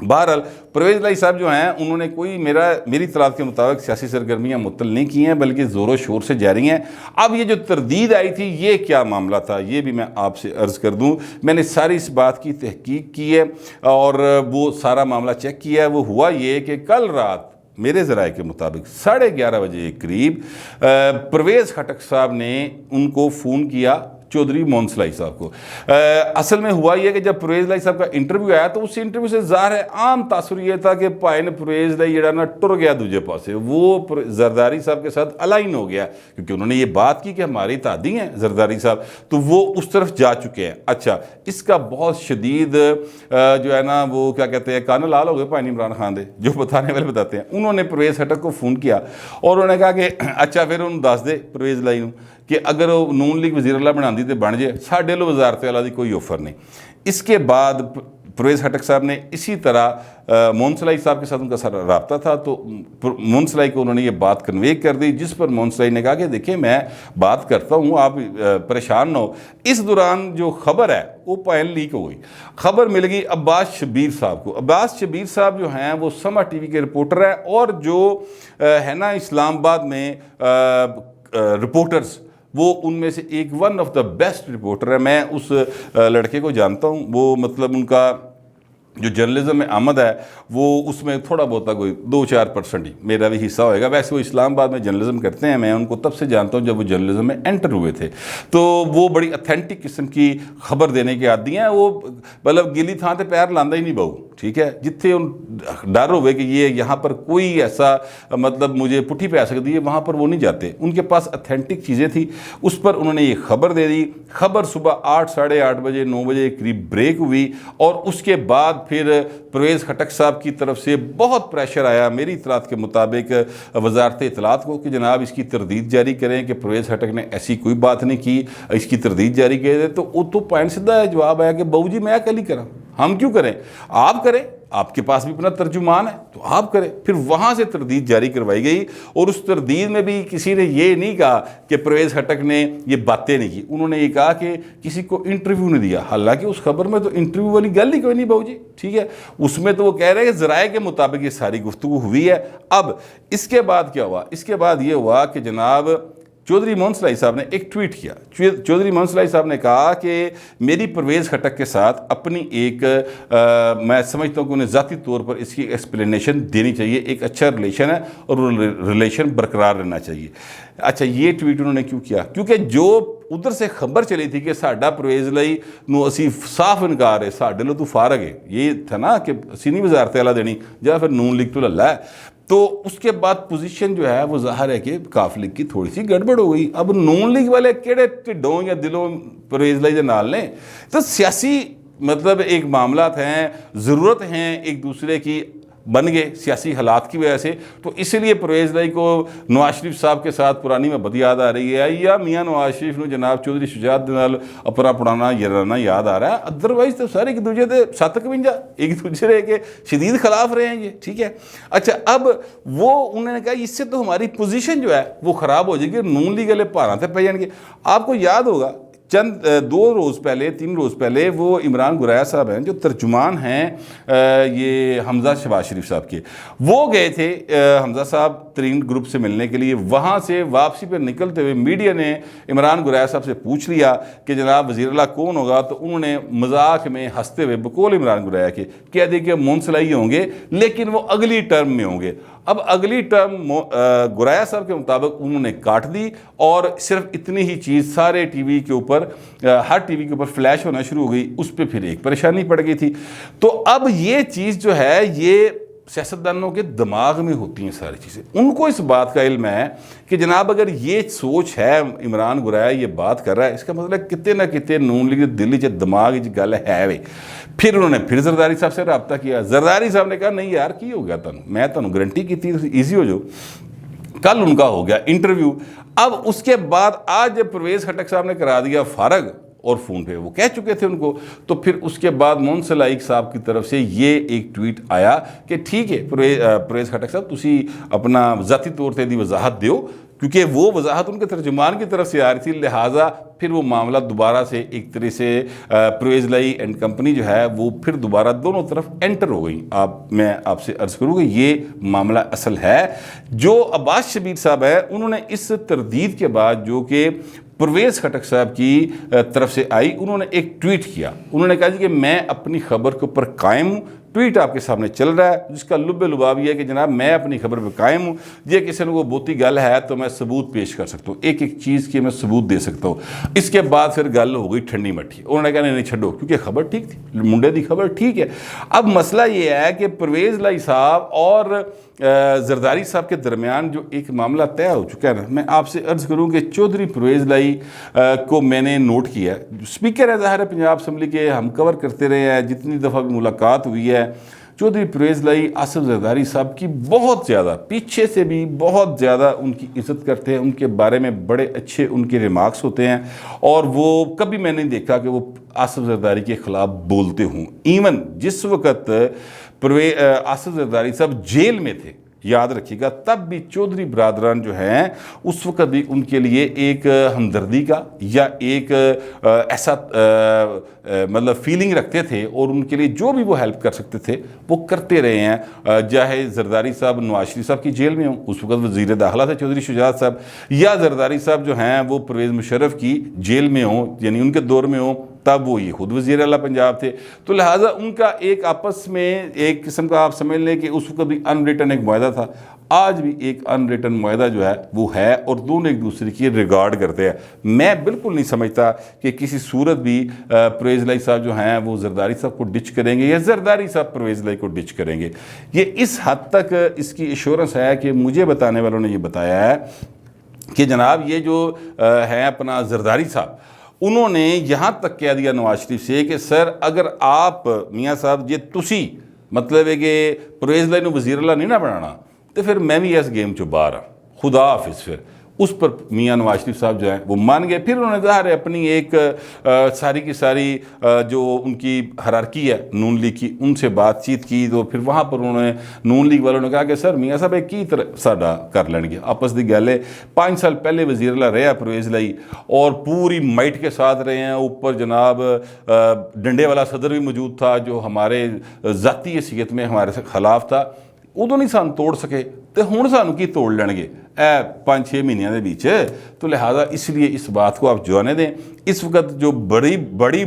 بہرحال پرویز لائی صاحب جو ہیں انہوں نے کوئی میری اطلاعات کے مطابق سیاسی سرگرمیاں معطل نہیں کی ہیں، بلکہ زور و شور سے جاری ہیں۔ اب یہ جو تردید آئی تھی یہ کیا معاملہ تھا، یہ بھی میں آپ سے عرض کر دوں۔ میں نے ساری اس بات کی تحقیق کی ہے اور وہ سارا معاملہ چیک کیا ہے۔ وہ ہوا یہ کہ کل رات میرے ذرائع کے مطابق 11:30 بجے قریب پرویز خٹک صاحب نے ان کو فون کیا، چودھری مونس لائی صاحب کو۔ اصل میں ہوا یہ کہ جب پرویز لائی صاحب کا انٹرویو آیا تو اس انٹرویو سے ظاہر ہے عام تاثر یہ تھا کہ پائے نے پرویز لائی جڑا نا ٹر گیا دوجے پاسے، وہ زرداری صاحب کے ساتھ الائن ہو گیا، کیونکہ انہوں نے یہ بات کی کہ ہماری اتحادی ہیں زرداری صاحب، تو وہ اس طرف جا چکے ہیں۔ اچھا، اس کا بہت شدید جو ہے نا وہ کیا کہتے ہیں کان لال ہو گئے پائے عمران خان دے، جو بتانے والے بتاتے ہیں۔ انہوں نے پرویز خٹک کو فون کیا اور انہوں نے کہا کہ اچھا پھر انہوں دس دے پرویز لائی نوں کہ اگر وہ نون لیگ وزیر اللہ بنا دی تو بن جائے، ساڈے لو وزارت اعلیٰ دی کوئی آفر نہیں۔ اس کے بعد پرویز خٹک صاحب نے اسی طرح مونس لائی صاحب کے ساتھ ان کا سارا رابطہ تھا، تو مونس لائی کو انہوں نے یہ بات کنوے کر دی، جس پر مونس لائی نے کہا کہ دیکھیں میں بات کرتا ہوں، آپ پریشان نہ ہو۔ اس دوران جو خبر ہے وہ پائل لیک ہو گئی، خبر مل گئی عباس شبیر صاحب کو۔ عباس شبیر صاحب جو ہیں وہ سما ٹی وی کے رپورٹر ہیں، اور جو ہے نا اسلام آباد میں رپورٹرز، وہ ان میں سے ایک one of the best reporter ہے۔ میں اس لڑکے کو جانتا ہوں، وہ مطلب ان کا جو جرنلزم میں آمد ہے وہ اس میں تھوڑا بہت کوئی 2-4% ہی میرا بھی حصہ ہوئے گا۔ ویسے وہ اسلام آباد میں جرنلزم کرتے ہیں، میں ان کو تب سے جانتا ہوں جب وہ جرنلزم میں انٹر ہوئے تھے، تو وہ بڑی اتھینٹک قسم کی خبر دینے کے عادی ہیں۔ وہ مطلب گلی تھان تے پیر لاندہ ہی نہیں بہو، ٹھیک ہے، جتھے ان ڈر ہوئے کہ یہ یہاں پر کوئی ایسا مطلب مجھے پٹھی پہ آ سکتی ہے، وہاں پر وہ نہیں جاتے۔ ان کے پاس اتھینٹک چیزیں تھیں، اس پر انہوں نے یہ خبر دے دی۔ خبر صبح 8 ساڑھے 8 بجے 9 بجے قریب بریک ہوئی، اور اس کے بعد پھر پرویز خٹک صاحب کی طرف سے بہت پریشر آیا میری اطلاعات کے مطابق وزارت اطلاعات کو کہ جناب اس کی تردید جاری کریں کہ پرویز خٹک نے ایسی کوئی بات نہیں کی، اس کی تردید جاری کرے۔ تو وہ تو پوائنٹ سیدھا جواب آیا کہ بہو جی میں اکیلی کروں، ہم کیوں کریں، آپ کریں، آپ کے پاس بھی اپنا ترجمان ہے تو آپ کریں۔ پھر وہاں سے تردید جاری کروائی گئی، اور اس تردید میں بھی کسی نے یہ نہیں کہا کہ پرویز خٹک نے یہ باتیں نہیں کی، انہوں نے یہ کہا کہ کسی کو انٹرویو نہیں دیا۔ حالانکہ اس خبر میں تو انٹرویو والی گل ہی کوئی نہیں بہو جی، ٹھیک ہے، اس میں تو وہ کہہ رہے ہیں کہ ذرائع کے مطابق یہ ساری گفتگو ہوئی ہے۔ اب اس کے بعد کیا ہوا؟ اس کے بعد یہ ہوا کہ جناب چودھری مونس لائی صاحب نے ایک ٹویٹ کیا۔ چودھری مونس لائی صاحب نے کہا کہ میری پرویز خٹک کے ساتھ اپنی ایک میں سمجھتا ہوں کہ انہیں ذاتی طور پر اس کی ایکسپلینیشن دینی چاہیے، ایک اچھا ریلیشن ہے اور وہ ریلیشن برقرار رہنا چاہیے۔ اچھا، یہ ٹویٹ انہوں نے کیوں کیا؟ کیونکہ جو ادھر سے خبر چلی تھی کہ ساڈا پرویز لائی نو اسی صاف انکار ہے، ساڈے لو تو فارغ ہے، یہ تھا نا کہ اسی نہیں وزارت اعلیٰ دینی یا پھر نون لیگ تو للہ ہے۔ تو اس کے بعد پوزیشن جو ہے وہ ظاہر ہے کہ کاف لیگ کی تھوڑی سی گڑبڑ ہو گئی۔ اب نون لیگ والے کیڑے ٹھڈوں یا دلوں پرویز لائی دے نال نے، تو سیاسی مطلب ایک معاملات ہیں، ضرورت ہیں ایک دوسرے کی، بن گئے سیاسی حالات کی وجہ سے۔ تو اس لیے پرویز لائی کو نواز شریف صاحب کے ساتھ پرانی محبت یاد آ رہی ہے، یا میاں نواز شریف نو جناب چودھری شجاعت دے نال اپنا پرانا یارانہ یاد آ رہا ہے۔ ادروائز تو سارے ایک دوسرے دے 751 ایک دوسرے کے شدید خلاف رہے ہیں یہ، ٹھیک ہے۔ اچھا، اب وہ انہوں نے کہا اس سے تو ہماری پوزیشن جو ہے وہ خراب ہو جائے گی، نون لیگ والے پاراں تے پہ جان گے۔ آپ کو یاد ہوگا چند 2 روز پہلے 3 روز پہلے وہ عمران گریا صاحب ہیں جو ترجمان ہیں یہ حمزہ شہباز شریف صاحب کے، وہ گئے تھے حمزہ صاحب ترین گروپ سے ملنے کے لیے۔ وہاں سے واپسی پر نکلتے ہوئے میڈیا نے عمران گریا صاحب سے پوچھ لیا کہ جناب وزیر اللہ کون ہوگا، تو انہوں نے مذاق میں ہنستے ہوئے بقول عمران گریا کے کہہ دی کہ مونس لائی ہوں گے لیکن وہ اگلی ٹرم میں ہوں گے۔ اب اگلی ٹرم گریا صاحب کے مطابق انہوں نے کاٹ دی، اور صرف اتنی ہی چیز سارے ٹی وی کے اوپر، ہر ٹی وی کے اوپر فلیش ہونا شروع ہو گئی، اس پہ پھر ایک پریشانی پڑ گئی تھی۔ تو اب یہ چیز جو ہے یہ سیاستدانوں کے دماغ میں ہوتی ہیں ساری چیزیں، ان کو اس بات کا علم ہے کہ جناب اگر یہ سوچ ہے عمران گریا یہ بات کر رہا ہے، اس کا مطلب کتے نہ کتے نون لیگ دلی چ دماغ گل ہے وے۔ پھر انہوں نے پھر زرداری صاحب سے رابطہ کیا، زرداری صاحب نے کہا نہیں یار کی ہو گیا تمہیں، میں تمہیں گارنٹی کی تھی ایزی ہو جاؤ۔ کل ان کا ہو گیا انٹرویو۔ اب اس کے بعد آج جب پرویز خٹک صاحب نے کرا دیا فارغ، اور فون پہ وہ کہہ چکے تھے ان کو. تو پھر اس کے بعد محمد لائق صاحب کی طرف سے یہ ایک ٹویٹ آیا کہ ٹھیک ہے پرویز خٹک صاحب تسی اپنا ذاتی طور تے دی وضاحت دیو, کیونکہ وہ وضاحت ان کے ترجمان کی طرف سے آ رہی تھی, لہٰذا پھر وہ معاملہ دوبارہ سے ایک طرح سے پرویز لائی اینڈ کمپنی جو ہے وہ پھر دوبارہ دونوں طرف انٹر ہو گئی. میں آپ سے عرض کروں کہ یہ معاملہ اصل ہے. جو عباس شبیر صاحب ہے انہوں نے اس تردید کے بعد جو کہ پرویز خٹک صاحب کی طرف سے آئی, انہوں نے ایک ٹویٹ کیا. انہوں نے کہا جی کہ میں اپنی خبر کے اوپر قائم ہوں. ٹویٹ آپ کے سامنے چل رہا ہے جس کا لب لباب یہ ہے کہ جناب میں اپنی خبر پہ قائم ہوں, یہ کسی نے وہ بہتی گل ہے تو میں ثبوت پیش کر سکتا ہوں, ایک ایک چیز کی میں ثبوت دے سکتا ہوں. اس کے بعد پھر گل ہو گئی ٹھنڈی مٹھی. انہوں نے کہا نہیں چھڈو, کیونکہ خبر ٹھیک تھی, منڈے دی خبر ٹھیک ہے. اب مسئلہ یہ ہے کہ پرویز لائی صاحب اور زرداری صاحب کے درمیان جو ایک معاملہ طے ہو چکا ہے نا, میں آپ سے عرض کروں کہ چودھری پرویز لائی کو میں نے نوٹ کیا ہے, اسپیکر ہے ظاہر ہے پنجاب اسمبلی کے, ہم کور کرتے رہے ہیں, جتنی دفعہ بھی ملاقات ہوئی ہے چودھری پرویز لائی آصف زرداری صاحب کی بہت زیادہ, پیچھے سے بھی بہت زیادہ ان کی عزت کرتے ہیں, ان کے بارے میں بڑے اچھے ان کے ریمارکس ہوتے ہیں, اور وہ کبھی میں نہیں دیکھا کہ وہ آصف زرداری کے خلاف بولتے ہوں. ایون جس وقت آصف زرداری صاحب جیل میں تھے, یاد رکھیے گا, تب بھی چودھری برادران جو ہیں اس وقت بھی ان کے لیے ایک ہمدردی کا یا ایک ایسا مطلب فیلنگ رکھتے تھے, اور ان کے لیے جو بھی وہ ہیلپ کر سکتے تھے وہ کرتے رہے ہیں. چاہے زرداری صاحب نواز شریف صاحب کی جیل میں ہوں, اس وقت وزیر داخلہ تھے چودھری شجاعت صاحب, یا زرداری صاحب جو ہیں وہ پرویز مشرف کی جیل میں ہوں, یعنی ان کے دور میں ہوں, تب وہ یہ خود وزیر اعلیٰ پنجاب تھے. تو لہٰذا ان کا ایک آپس میں ایک قسم کا آپ سمجھ لیں کہ اس وقت بھی ان ریٹن ایک معاہدہ تھا, آج بھی ایک ان ریٹن معاہدہ جو ہے وہ ہے, اور دونوں ایک دوسرے کی ریگارڈ کرتے ہیں. میں بالکل نہیں سمجھتا کہ کسی صورت بھی پرویز لائی صاحب جو ہیں وہ زرداری صاحب کو ڈچ کریں گے یا زرداری صاحب پرویز لائی کو ڈچ کریں گے. یہ اس حد تک اس کی ایشورنس ہے کہ مجھے بتانے والوں نے یہ بتایا ہے کہ جناب یہ جو ہے اپنا زرداری صاحب, انہوں نے یہاں تک کہہ دیا نواز شریف سے کہ سر اگر آپ میاں صاحب یہ تسی مطلب ہے کہ پرویز لائی نو وزیر اللہ نہیں نہ بنانا تو پھر میں بھی اس گیم چو باہر ہوں, خدا حافظ. پھر اس پر میاں نواز شریف صاحب جو ہیں وہ مان گئے. پھر انہوں نے ظاہر ہے اپنی ایک ساری کی ساری جو ان کی ہرارکی ہے نون لیگ کی, ان سے بات چیت کی, تو پھر وہاں پر انہوں نے نون لیگ والوں نے کہا کہ سر میاں صاحب کی طرح ساڈا کر لیں گے. آپس دی گل ہے, 5 سال پہلے وزیر اللہ رہا پرویز لائی اور پوری مائٹ کے ساتھ رہے ہیں. اوپر جناب ڈنڈے والا صدر بھی موجود تھا جو ہمارے ذاتی حیثیت میں ہمارے خلاف تھا, ادو نہیں سان توڑ سکے تو ہوں سانو کی توڑ لین گے 5-6 مہینوں کے بیچ. تو لہٰذا اس لیے اس بات کو آپ جانے دیں. اس وقت جو بڑی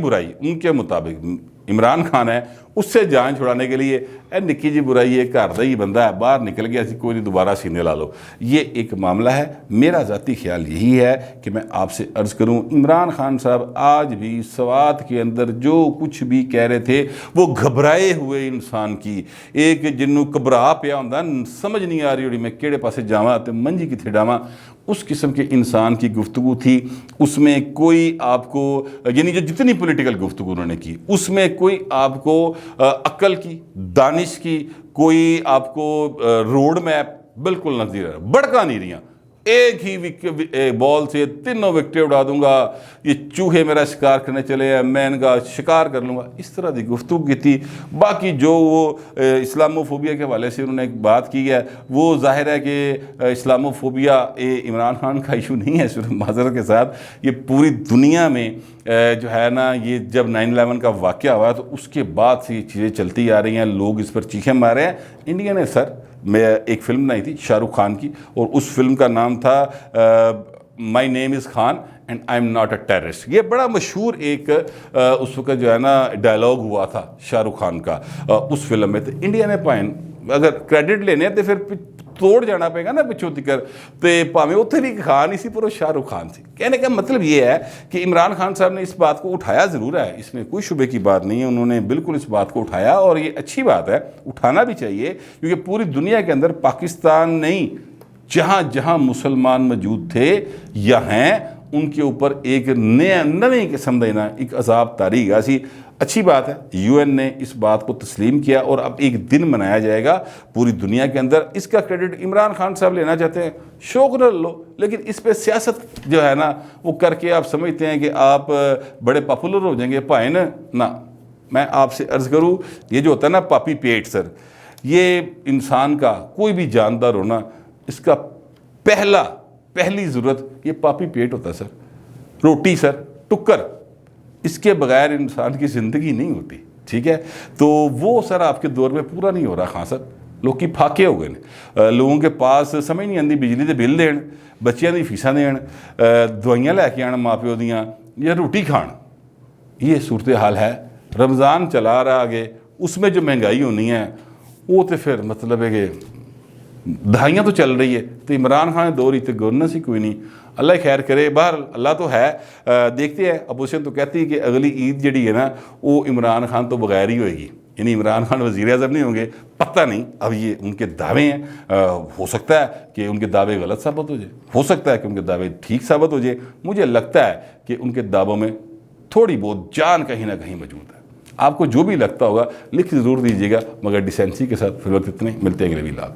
برائی ان کے مطابق عمران خان ہے, اس سے جان چھڑانے کے لیے نکی جی برائی ہے, گھر کا ہی بندہ ہے, باہر نکل گیا اسی کوئی نہیں دوبارہ سینے لا لو. یہ ایک معاملہ ہے. میرا ذاتی خیال یہی ہے کہ میں آپ سے عرض کروں, عمران خان صاحب آج بھی سوات کے اندر جو کچھ بھی کہہ رہے تھے وہ گھبرائے ہوئے انسان کی, ایک جنوں گھبرا پیا ہوں سمجھ نہیں آ رہی ہوئی میں کہڑے پاسے جاواں تے منجی کتھے ڈاواں, اس قسم کے انسان کی گفتگو تھی. اس میں کوئی آپ کو یعنی جو جتنی پولیٹیکل گفتگو انہوں نے کی اس میں کوئی آپ کو عقل کی, دانش کی, کوئی آپ کو روڈ میپ بالکل نظیر ہے. بڑکا نہیں رہی, ایک ہی بال سے 3 وکٹیں اڑا دوں گا, یہ چوہے میرا شکار کرنے چلے ہیں, میں ان کا شکار کر لوں گا, اس طرح دی گفتگو کی تھی. باقی جو وہ اسلاموفوبیا کے حوالے سے انہوں نے ایک بات کی ہے, وہ ظاہر ہے کہ اسلاموفوبیا عمران خان کا ایشو نہیں ہے, صرف معذرت کے ساتھ یہ پوری دنیا میں جو ہے نا, یہ جب 9/11 کا واقعہ ہوا تو اس کے بعد سے یہ چیزیں چلتی آ رہی ہیں, لوگ اس پر چیخیں مار رہے ہیں. انڈیا نے سر میں ایک فلم بنائی تھی شاہ رخ خان کی, اور اس فلم کا نام تھا my name is Khan and I am not a terrorist. یہ بڑا مشہور ایک اس وقت جو ہے نا ڈائلاگ ہوا تھا شاہ رخ خان کا اس فلم میں. تو انڈیا نے اگر کریڈٹ لینے تو پھر توڑ جانا پے گا نا پچھوں تکر, تو پاویں اتنے بھی خان اسی پر وہ شاہ رخ خان سی. کہنے کا مطلب یہ ہے کہ عمران خان صاحب نے اس بات کو اٹھایا ضرور ہے, اس میں کوئی شبے کی بات نہیں ہے, انہوں نے بالکل اس بات کو اٹھایا, اور یہ اچھی بات ہے, اٹھانا بھی چاہیے, کیونکہ پوری دنیا کے اندر پاکستان نہیں, جہاں جہاں مسلمان موجود تھے یا ہیں, ان کے اوپر ایک نئے قسم دینا ایک عذاب تاری گا سی. اچھی بات ہے UN نے اس بات کو تسلیم کیا اور اب ایک دن منایا جائے گا پوری دنیا کے اندر. اس کا کریڈٹ عمران خان صاحب لینا چاہتے ہیں, شوق نہ لو, لیکن اس پہ سیاست جو ہے نا وہ کر کے آپ سمجھتے ہیں کہ آپ بڑے پاپولر ہو جائیں گے. پائیں نا, میں آپ سے عرض کروں, یہ جو ہوتا ہے نا پاپی پیٹ سر, یہ انسان کا کوئی بھی جاندار ہونا, اس کا پہلی ضرورت یہ پاپی پیٹ ہوتا ہے سر. روٹی سر, ٹکر, اس کے بغیر انسان کی زندگی نہیں ہوتی. ٹھیک ہے, تو وہ سر آپ کے دور میں پورا نہیں ہو رہا. خان سر لوگ کی پھاکے ہو گئے, لوگوں کے پاس سمجھ نہیں آتی بجلی دے بل دین, بچیاں دی فیساں دین, دوائیاں لے کے آن ماں پیو دیاں, یا روٹی کھان. یہ صورتحال ہے. رمضان چلا رہا آگے, اس میں جو مہنگائی ہونی ہے وہ تو پھر مطلب ہے کہ دہائیاں تو چل رہی ہے. تو عمران خان دور ہی تو گورننس ہی کوئی نہیں. اللہ خیر کرے. باہر اللہ تو ہے, دیکھتے ہیں. اپوزیشن تو کہتی ہے کہ اگلی عید جڑی ہے نا وہ عمران خان تو بغیر ہی ہوئے گی, یعنی عمران خان وزیر اعظم نہیں ہوں گے. پتہ نہیں, اب یہ ان کے دعوے ہیں, ہو سکتا ہے کہ ان کے دعوے غلط ثابت ہو جائے, ہو سکتا ہے کہ ان کے دعوے ٹھیک ثابت ہو جائے. مجھے لگتا ہے کہ ان کے دعووں میں تھوڑی بہت جان کہیں نہ کہیں موجود ہے. آپ کو جو بھی لگتا ہوگا لکھ ضرور دیجیے گا, مگر ڈیسینسی کے ساتھ. فی الوقت اتنے, ملتے ہیں اگلے ویلاگ.